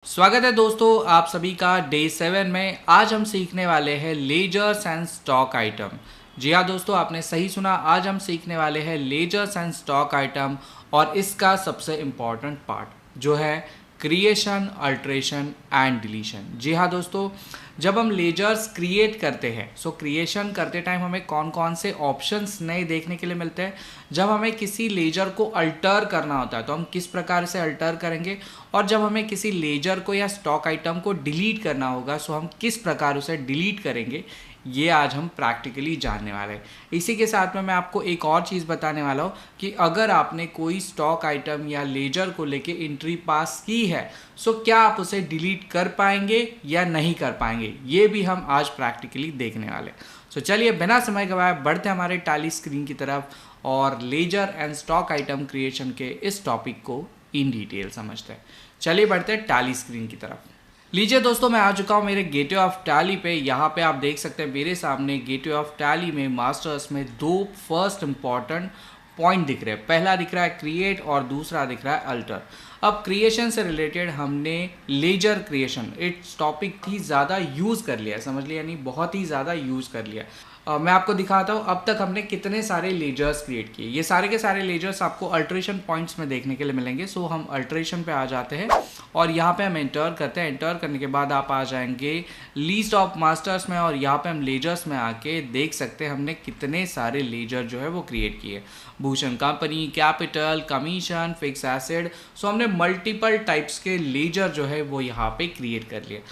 स्वागत है दोस्तों आप सभी का डे 7 में। आज हम सीखने वाले हैं लेजर्स एंड स्टॉक आइटम। जी हाँ दोस्तों, आपने सही सुना। आज हम सीखने वाले हैं लेजर्स एंड स्टॉक आइटम और इसका सबसे इम्पॉर्टेंट पार्ट जो है क्रिएशन, अल्ट्रेशन एंड डिलीशन। जी हाँ दोस्तों, जब हम लेजर्स क्रिएट करते हैं क्रिएशन करते टाइम हमें कौन कौन से ऑप्शंस नए देखने के लिए मिलते हैं। जब हमें किसी लेजर को अल्टर करना होता है तो हम किस प्रकार से अल्टर करेंगे, और जब हमें किसी लेजर को या स्टॉक आइटम को डिलीट करना होगा हम किस प्रकार उसे डिलीट करेंगे, ये आज हम प्रैक्टिकली जानने वाले हैं। इसी के साथ में मैं आपको एक और चीज़ बताने वाला हूँ कि अगर आपने कोई स्टॉक आइटम या लेजर को लेके एंट्री पास की है क्या आप उसे डिलीट कर पाएंगे या नहीं कर पाएंगे, ये भी हम आज प्रैक्टिकली देखने वाले। चलिए बिना समय गवाए बढ़ते हमारे टैली स्क्रीन की तरफ और ledger and stock item creation के इस टॉपिक को इन डिटेल समझते हैं। चलिए बढ़ते हैं टैली स्क्रीन की तरफ। लीजिए दोस्तों, मैं आ चुका हूँ मेरे गेटवे ऑफ टैली पे। यहाँ पे आप देख सकते हैं मेरे सामने गेटवे ऑफ टैली में मास्टर्स में दो फर्स्ट इंपॉर्टेंट पॉइंट दिख रहे हैं। पहला दिख रहा है क्रिएट और दूसरा दिख रहा है अल्टर। अब क्रिएशन से रिलेटेड हमने लेजर क्रिएशन इस टॉपिक की ज़्यादा यूज़ कर लिया, समझ लिया, यानी बहुत ही ज़्यादा यूज़ कर लिया। मैं आपको दिखाता हूँ अब तक हमने कितने सारे लेजर्स क्रिएट किए। ये सारे के सारे लेजर्स आपको अल्ट्रेशन पॉइंट्स में देखने के लिए मिलेंगे। हम अल्ट्रेशन पे आ जाते हैं और यहाँ पे हम एंटर करते हैं। एंटर करने के बाद आप आ जाएंगे लीस्ट ऑफ मास्टर्स में और यहाँ पे हम लेजर्स में आके देख सकते हैं हमने कितने सारे लेजर जो है वो क्रिएट किए। Bhushan company, capital, commission, fix asset. हमने मल्टीपल टाइप्स के लेजर जो है वो यहाँ पे क्रिएट कर लिए।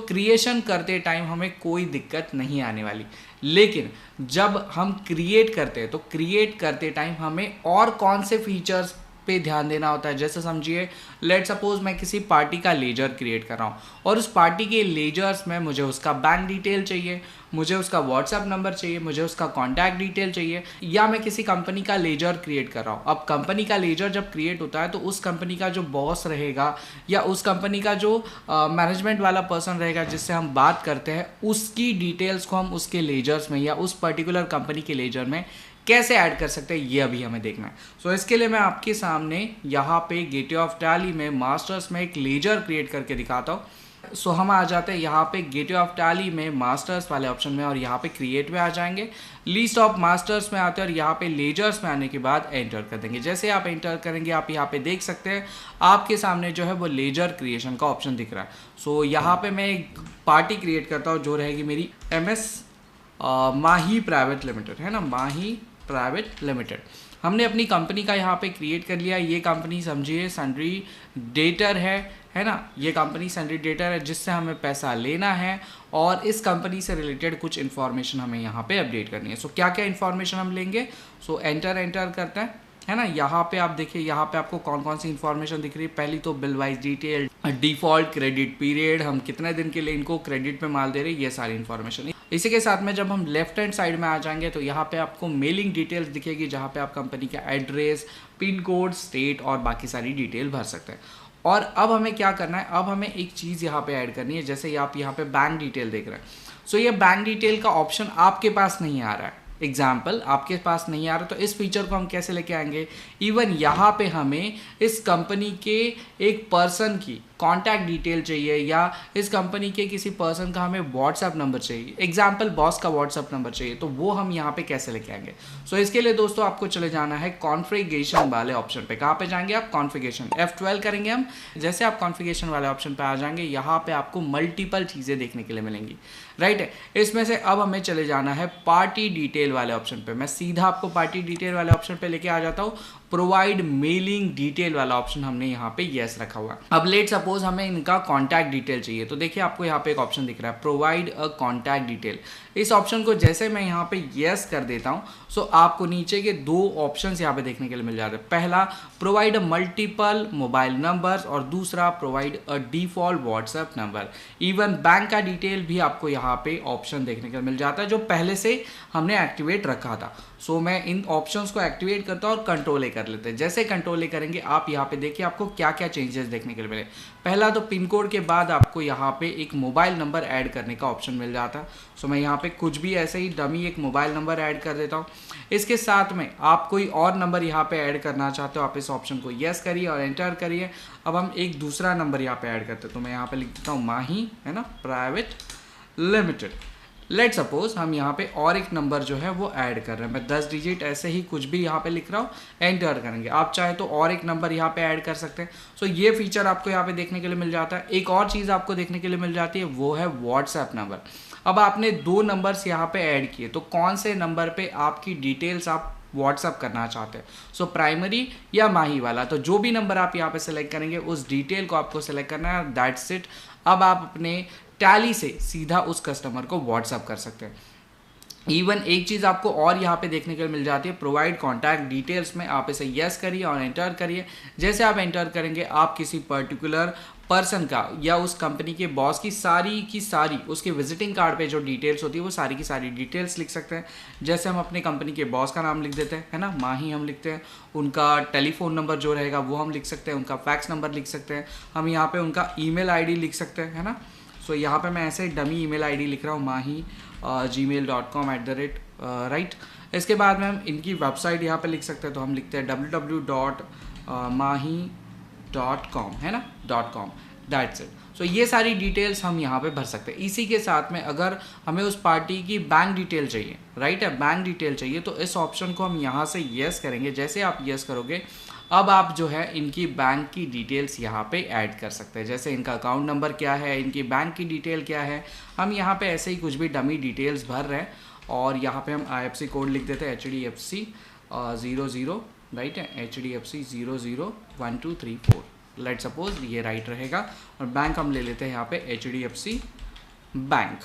क्रिएशन करते टाइम हमें कोई दिक्कत नहीं आने वाली, लेकिन जब हम क्रिएट करते हैं तो क्रिएट करते टाइम हमें और कौन से फीचर्स पे ध्यान देना होता है। जैसे समझिए, लेट सपोज मैं किसी पार्टी का लेजर क्रिएट कर रहा हूँ और उस पार्टी के लेजर्स में मुझे उसका बैंक डिटेल चाहिए, मुझे उसका व्हाट्सएप नंबर चाहिए, मुझे उसका कॉन्टैक्ट डिटेल चाहिए, या मैं किसी कंपनी का लेजर क्रिएट कर रहा हूँ। अब कंपनी का लेजर जब क्रिएट होता है तो उस कंपनी का जो बॉस रहेगा या उस कंपनी का जो मैनेजमेंट वाला पर्सन रहेगा जिससे हम बात करते हैं, उसकी डिटेल्स को हम उसके लेजर्स में या उस पर्टिकुलर कंपनी के लेजर में कैसे ऐड कर सकते हैं, ये अभी हमें देखना है। इसके लिए मैं आपके सामने यहाँ पे गेटवे ऑफ टैली में मास्टर्स में एक लेजर क्रिएट करके दिखाता हूँ। हम आ जाते हैं यहाँ पे गेटवे ऑफ टैली में मास्टर्स वाले ऑप्शन में और यहाँ पे क्रिएट में आ जाएंगे। लिस्ट ऑफ मास्टर्स में आते हैं और यहाँ पे लेजर्स में आने के बाद एंटर कर देंगे। जैसे आप एंटर करेंगे आप यहाँ पे देख सकते हैं आपके सामने जो है वो लेजर क्रिएशन का ऑप्शन दिख रहा है। यहाँ पे मैं एक पार्टी क्रिएट करता हूँ जो रहेगी मेरी MS माही प्राइवेट लिमिटेड, है ना, माही प्राइवेट लिमिटेड। हमने अपनी कंपनी का यहाँ पे क्रिएट कर लिया। ये कंपनी समझिए सन्ड्री डेटर है ना, ये कंपनी सन्ड्री डेटर है जिससे हमें पैसा लेना है और इस कंपनी से रिलेटेड कुछ इन्फॉर्मेशन हमें यहाँ पे अपडेट करनी है। क्या क्या इन्फॉर्मेशन हम लेंगे, एंटर करते हैं, है ना। यहाँ पे आप देखिए, यहाँ पे आपको कौन कौन सी इन्फॉर्मेशन दिख रही है। पहली तो bill wise detail, default credit period, हम कितने दिन के लिए इनको क्रेडिट पे माल दे रहे हैं, ये सारी इन्फॉर्मेशन। इसी के साथ में जब हम लेफ्ट हैंड साइड में आ जाएंगे तो यहाँ पे आपको मेलिंग डिटेल्स दिखेगी जहाँ पे आप कंपनी का एड्रेस, पिन कोड, स्टेट और बाकी सारी डिटेल भर सकते हैं। और अब हमें क्या करना है, अब हमें एक चीज़ यहाँ पे ऐड करनी है। जैसे आप यहाँ पे बैंक डिटेल देख रहे हैं, ये बैंक डिटेल का ऑप्शन आपके पास नहीं आ रहा है। एग्जाम्पल, आपके पास नहीं आ रहा तो इस फीचर को हम कैसे लेके आएंगे। इवन यहाँ पे हमें इस कंपनी के एक पर्सन की कॉन्टैक्ट डिटेल चाहिए या इस कंपनी के किसी पर्सन का हमें व्हाट्सएप नंबर चाहिए, एग्जाम्पल बॉस का व्हाट्सएप नंबर चाहिए, तो वो हम यहाँ पे कैसे लेके आएंगे। इसके लिए दोस्तों आपको चले जाना है कॉन्फ़िगरेशन वाले ऑप्शन पे। कहाँ पे जाएंगे आप, कॉन्फ़िगरेशन, F12 करेंगे हम। जैसे आप कॉन्फ़िगरेशन वाले ऑप्शन पे आ जाएंगे यहाँ पे आपको मल्टीपल चीज़ें देखने के लिए मिलेंगी, राइट है। इसमें से अब हमें चले जाना है पार्टी डिटेल वाले ऑप्शन पे। मैं सीधा आपको पार्टी डिटेल वाले ऑप्शन पे लेके आ जाता हूँ। प्रोवाइड मेलिंग डिटेल वाला ऑप्शन हमने यहाँ पे यस रखा हुआ है। अब लेट सपोज हमें इनका कॉन्टैक्ट डिटेल चाहिए तो देखिए आपको यहाँ पे एक ऑप्शन दिख रहा है, प्रोवाइड अ कॉन्टैक्ट डिटेल। इस ऑप्शन को जैसे मैं यहाँ पे यस कर देता हूँ आपको नीचे के दो ऑप्शन यहाँ पे देखने के लिए मिल जाते हैं। पहला, provide a multiple mobile numbers और दूसरा, provide a default WhatsApp number. Even bank का डिटेल भी आपको यहाँ पे ऑप्शन देखने के लिए मिल जाता है जो पहले से हमने एक्टिवेट रखा था। मैं इन ऑप्शंस को एक्टिवेट करता हूँ और कंट्रोल ए कर लेते हैं। जैसे कंट्रोल ए करेंगे आप यहाँ पे देखिए आपको क्या क्या चेंजेस देखने के लिए मिले। पहला तो पिन कोड के बाद आपको यहाँ पे एक मोबाइल नंबर ऐड करने का ऑप्शन मिल जाता है। सो मैं यहाँ पे कुछ भी ऐसे ही डमी एक मोबाइल नंबर ऐड कर देता हूँ। इसके साथ में आप कोई और नंबर यहाँ पे ऐड करना चाहते हो, आप इस ऑप्शन को यस करिए और एंटर करिए। अब हम एक दूसरा नंबर यहाँ पे ऐड करते हैं, तो मैं यहाँ पे लिख देता हूँ माही, है ना, प्राइवेट लिमिटेड। लेट सपोज हम यहाँ पे और एक नंबर जो है वो ऐड कर रहे हैं, मैं 10 डिजिट ऐसे ही कुछ भी यहाँ पे लिख रहा हूँ, एंटर करेंगे। आप चाहे तो और एक नंबर यहाँ पे ऐड कर सकते हैं। सो ये फीचर आपको यहाँ पे देखने के लिए मिल जाता है। एक और चीज़ आपको देखने के लिए मिल जाती है, वो है व्हाट्सएप नंबर। अब आपने 2 नंबर्स यहाँ पे ऐड किए, तो कौन से नंबर पे आपकी डिटेल्स आप व्हाट्सअप करना चाहते हैं, सो प्राइमरी या माही वाला, तो जो भी नंबर आप यहाँ पे सेलेक्ट करेंगे उस डिटेल को आपको सेलेक्ट करना है, दैट्स इट। अब आप अपने टैली से सीधा उस कस्टमर को व्हाट्सअप कर सकते हैं। इवन एक चीज़ आपको और यहाँ पे देखने के लिए मिल जाती है, प्रोवाइड कॉन्टैक्ट डिटेल्स में आप इसे यस करिए और एंटर करिए। जैसे आप एंटर करेंगे आप किसी पर्टिकुलर पर्सन का या उस कंपनी के बॉस की सारी उसके विजिटिंग कार्ड पे जो डिटेल्स होती है वो सारी की सारी डिटेल्स लिख सकते हैं। जैसे हम अपने कंपनी के बॉस का नाम लिख देते हैं, है ना, माही हम लिखते हैं, उनका टेलीफोन नंबर जो रहेगा वो हम लिख सकते हैं, उनका फैक्स नंबर लिख सकते हैं, हम यहाँ पे उनका ईमेल आईडी लिख सकते हैं, है ना। सो यहाँ पे मैं ऐसे डमी ईमेल आईडी लिख रहा हूँ, माही gmail.com @, इसके बाद में हम इनकी वेबसाइट यहाँ पे लिख सकते हैं, तो हम लिखते हैं www.mahi.com, है ना, .com, दैट्स इट। सो ये सारी डिटेल्स हम यहाँ पे भर सकते हैं। इसी के साथ में अगर हमें उस पार्टी की बैंक डिटेल चाहिए, राइट है, बैंक डिटेल चाहिए, तो इस ऑप्शन को हम यहाँ से यस करेंगे। जैसे आप यस करोगे अब आप जो है इनकी बैंक की डिटेल्स यहाँ पे ऐड कर सकते हैं, जैसे इनका अकाउंट नंबर क्या है, इनकी बैंक की डिटेल क्या है, हम यहाँ पे ऐसे ही कुछ भी डमी डिटेल्स भर रहे हैं। और यहाँ पे हम IFSC कोड लिख देते हैं HDFC 00, राइट है, HDFC 001234, लेट सपोज ये राइट रहेगा। और बैंक हम ले लेते हैं यहाँ पे HDFC बैंक,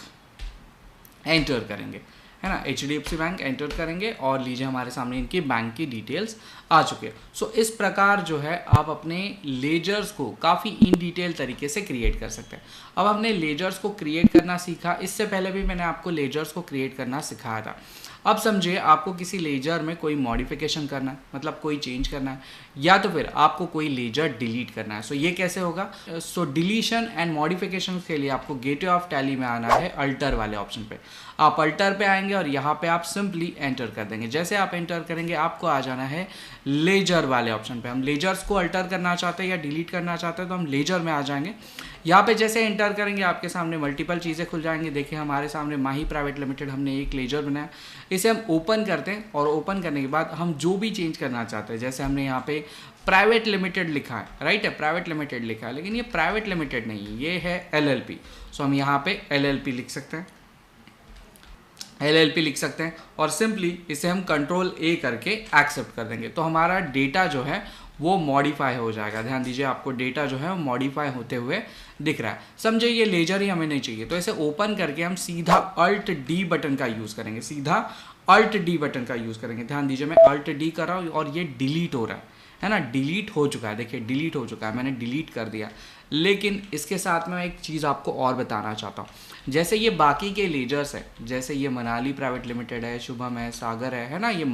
एंटर करेंगे, है ना, HDFC बैंक एंटर करेंगे और लीजिए हमारे सामने इनकी बैंक की डिटेल्स आ चुके हैं। सो इस प्रकार जो है आप अपने लेजर्स को काफ़ी इन डिटेल तरीके से क्रिएट कर सकते हैं। अब हमने लेजर्स को क्रिएट करना सीखा, इससे पहले भी मैंने आपको लेजर्स को क्रिएट करना सिखाया था। अब समझिए आपको किसी लेजर में कोई मॉडिफिकेशन करना है, मतलब कोई चेंज करना है, या तो फिर आपको कोई लेजर डिलीट करना है। सो ये कैसे होगा, सो डिलीशन एंड मॉडिफिकेशन के लिए आपको गेटवे ऑफ टैली में आना है अल्टर वाले ऑप्शन पे। आप अल्टर पे आएंगे और यहाँ पे आप सिंपली एंटर कर देंगे। जैसे आप एंटर करेंगे आपको आ जाना है लेजर वाले ऑप्शन पे। हम लेजर्स को अल्टर करना चाहते हैं या डिलीट करना चाहते हैं तो हम लेजर में आ जाएंगे। यहाँ पे जैसे एंटर करेंगे आपके सामने मल्टीपल चीज़ें खुल जाएंगी। देखिए हमारे सामने माही प्राइवेट लिमिटेड हमने एक लेजर बनाया, इसे हम ओपन करते हैं और ओपन करने के बाद हम जो भी चेंज करना चाहते हैं, जैसे हमने यहाँ पे प्राइवेट लिमिटेड लिखा है, राइट है, प्राइवेट लिमिटेड लिखा है, लेकिन ये प्राइवेट लिमिटेड नहीं है, ये है LLP। सो हम यहाँ पे LLP लिख सकते हैं, LLP लिख सकते हैं और सिंपली इसे हम Ctrl+A करके एक्सेप्ट कर देंगे तो हमारा डेटा जो है वो मॉडिफाई हो जाएगा। ध्यान दीजिए आपको डेटा जो है वो मॉडिफाई होते हुए दिख रहा है। समझे ये लेजर ही हमें नहीं चाहिए तो इसे ओपन करके हम सीधा Alt+D बटन का यूज़ करेंगे, सीधा Alt+D बटन का यूज़ करेंगे। ध्यान दीजिए मैं Alt+D कर रहा हूँ और ये डिलीट हो रहा है ना, डिलीट हो चुका है। देखिए डिलीट हो चुका है, मैंने डिलीट कर दिया। लेकिन इसके साथ में मैं एक चीज़ आपको और बताना चाहता हूँ। जैसे ये बाकी के लेजर्स है, जैसे ये मनाली प्राइवेट लिमिटेड है, शुभम है, सागर है ना, ये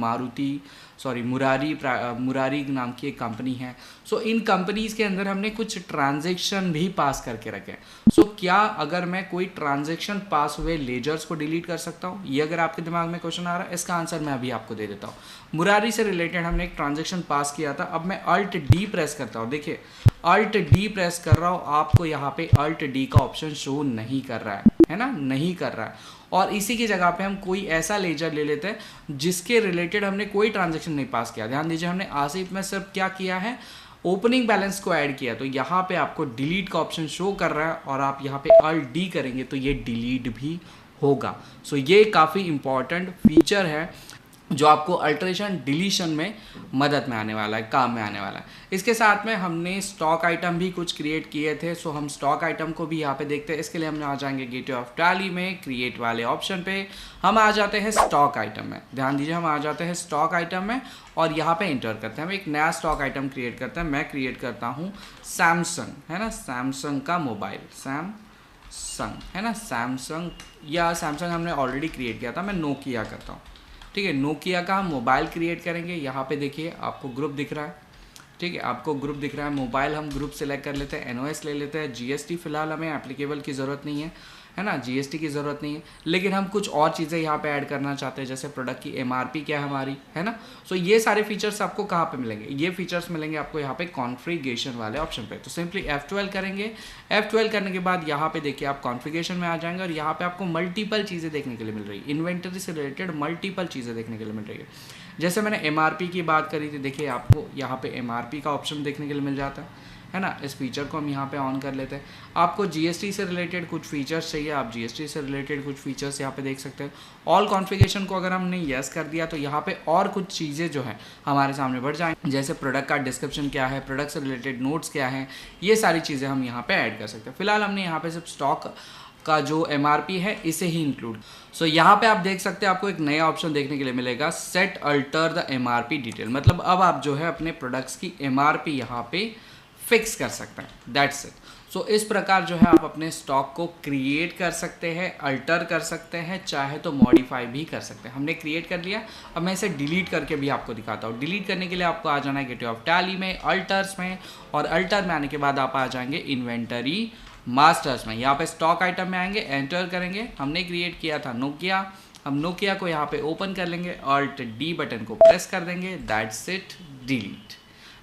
मुरारी नाम की एक कंपनी है। सो इन कंपनीज़ के अंदर हमने कुछ ट्रांजैक्शन भी पास करके रखे हैं। सो क्या अगर मैं कोई ट्रांजैक्शन पास हुए लेजर्स को डिलीट कर सकता हूँ? ये अगर आपके दिमाग में क्वेश्चन आ रहा है, इसका आंसर मैं अभी आपको दे देता हूँ। मुरारी से रिलेटेड हमने एक ट्रांजैक्शन पास किया था। अब मैं Alt+D प्रेस करता हूँ, देखिए Alt+D प्रेस कर रहा हूँ, आपको यहाँ पे Alt+D का ऑप्शन शो नहीं कर रहा है ना, नहीं कर रहा है। और इसी की जगह पे हम कोई ऐसा लेजर ले लेते हैं जिसके रिलेटेड हमने कोई ट्रांजैक्शन नहीं पास किया। ध्यान दीजिए हमने आसिफ में सिर्फ क्या किया है, ओपनिंग बैलेंस को ऐड किया। तो यहाँ पे आपको डिलीट का ऑप्शन शो कर रहा है और आप यहाँ पे Alt+D करेंगे तो ये डिलीट भी होगा। सो ये काफ़ी इंपॉर्टेंट फीचर है जो आपको अल्टरेशन डिलीशन में मदद में आने वाला है, काम में आने वाला है। इसके साथ में हमने स्टॉक आइटम भी कुछ क्रिएट किए थे। सो हम स्टॉक आइटम को भी यहाँ पे देखते हैं। इसके लिए हम आ जाएंगे गेटवे ऑफ टैली में, क्रिएट वाले ऑप्शन पे हम आ जाते हैं स्टॉक आइटम में। ध्यान दीजिए हम आ जाते हैं स्टॉक आइटम में और यहाँ पे एंटर करते हैं। हम एक नया स्टॉक आइटम क्रिएट करते हैं। मैं क्रिएट करता हूँ सैमसंग, है ना, सैमसंग का मोबाइल, सैमसंग है ना, सैमसंग हमने ऑलरेडी क्रिएट किया था। मैं नोकिया करता हूँ, ठीक है, नोकिया का हम मोबाइल क्रिएट करेंगे। यहाँ पे देखिए आपको ग्रुप दिख रहा है, ठीक है, आपको ग्रुप दिख रहा है, मोबाइल हम ग्रुप सेलेक्ट कर लेते हैं, एनओएस ले लेते हैं, जीएसटी फिलहाल हमें एप्लीकेबल की ज़रूरत नहीं है ना, जीएसटी की ज़रूरत नहीं है, लेकिन हम कुछ और चीज़ें यहाँ पे ऐड करना चाहते हैं, जैसे प्रोडक्ट की एमआरपी क्या है हमारी, है ना। सो ये सारे फीचर्स आपको कहाँ पे मिलेंगे, ये फीचर्स मिलेंगे आपको यहाँ पे कॉन्फ़िगरेशन वाले ऑप्शन पे। तो सिंपली F12 करेंगे, F12 करने के बाद यहाँ पे देखिए आप कॉन्फ़िगरेशन में आ जाएंगे और यहाँ पे आपको मल्टीपल चीज़ें देखने के लिए मिल रही है, इन्वेंटरी से रिलेटेड मल्टीपल चीज़ें देखने के लिए मिल रही है। जैसे मैंने एमआरपी की बात करी थी, देखिए आपको यहाँ पे एमआरपी का ऑप्शन देखने के लिए मिल जाता है ना। इस फीचर को हम यहाँ पे ऑन कर लेते हैं। आपको जीएसटी से रिलेटेड कुछ फीचर्स चाहिए, आप जीएसटी से रिलेटेड कुछ फीचर्स यहाँ पे देख सकते हैं। ऑल कॉन्फ़िगरेशन को अगर हमने यस कर दिया तो यहाँ पे और कुछ चीज़ें जो है हमारे सामने बढ़ जाएंगी, जैसे प्रोडक्ट का डिस्क्रिप्शन क्या है, प्रोडक्ट से रिलेटेड नोट्स क्या है, ये सारी चीज़ें हम यहाँ पे ऐड कर सकते हैं। फिलहाल हमने यहाँ पे सिर्फ स्टॉक का जो एमआरपी है इसे ही इंक्लूड। सो यहाँ पे आप देख सकते हैं आपको एक नया ऑप्शन देखने के लिए मिलेगा, set alter the MRP detail. मतलब अब आप जो है अपने प्रोडक्ट्स की एमआरपी यहाँ पे फिक्स कर सकते हैं, दैट्स इट। सो इस प्रकार जो है आप अपने स्टॉक को क्रिएट कर सकते हैं, अल्टर कर सकते हैं, चाहे तो मॉडिफाई भी कर सकते हैं। हमने क्रिएट कर लिया, अब मैं इसे डिलीट करके भी आपको दिखाता हूँ। डिलीट करने के लिए आपको आ जाना है गेटवे ऑफ टैली में, अल्टर्स में, और अल्टर में आने के बाद आप आ जाएंगे इन्वेंटरी मास्टर्स में। यहाँ पे स्टॉक आइटम में आएंगे, एंटर करेंगे, हमने क्रिएट किया था नोकिया, हम नोकिया को यहाँ पे ओपन कर लेंगे, ऑल्ट डी बटन को प्रेस कर देंगे, दैट्स इट, डिलीट,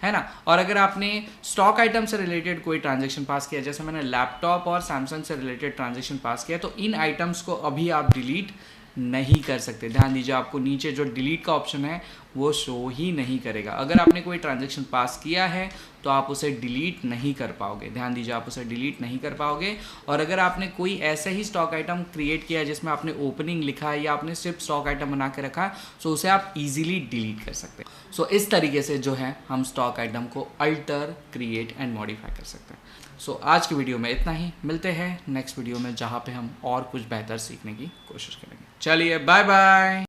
है ना। और अगर आपने स्टॉक आइटम से रिलेटेड कोई ट्रांजैक्शन पास किया, जैसे मैंने लैपटॉप और सैमसंग से रिलेटेड ट्रांजैक्शन पास किया, तो इन आइटम्स को अभी आप डिलीट नहीं कर सकते। ध्यान दीजिए, आपको नीचे जो डिलीट का ऑप्शन है वो शो ही नहीं करेगा। अगर आपने कोई ट्रांजैक्शन पास किया है तो आप उसे डिलीट नहीं कर पाओगे। ध्यान दीजिए, आप उसे डिलीट नहीं कर पाओगे। और अगर आपने कोई ऐसे ही स्टॉक आइटम क्रिएट किया है जिसमें आपने ओपनिंग लिखा है या आपने सिर्फ स्टॉक आइटम बना के रखा है, सो उसे आप इजीली डिलीट कर सकते हैं। सो इस तरीके से जो है हम स्टॉक आइटम को अल्टर, क्रिएट एंड मॉडिफाई कर सकते हैं। सो आज की वीडियो में इतना ही, मिलते हैं नेक्स्ट वीडियो में जहाँ पे हम और कुछ बेहतर सीखने की कोशिश करेंगे। चलिए बाय बाय।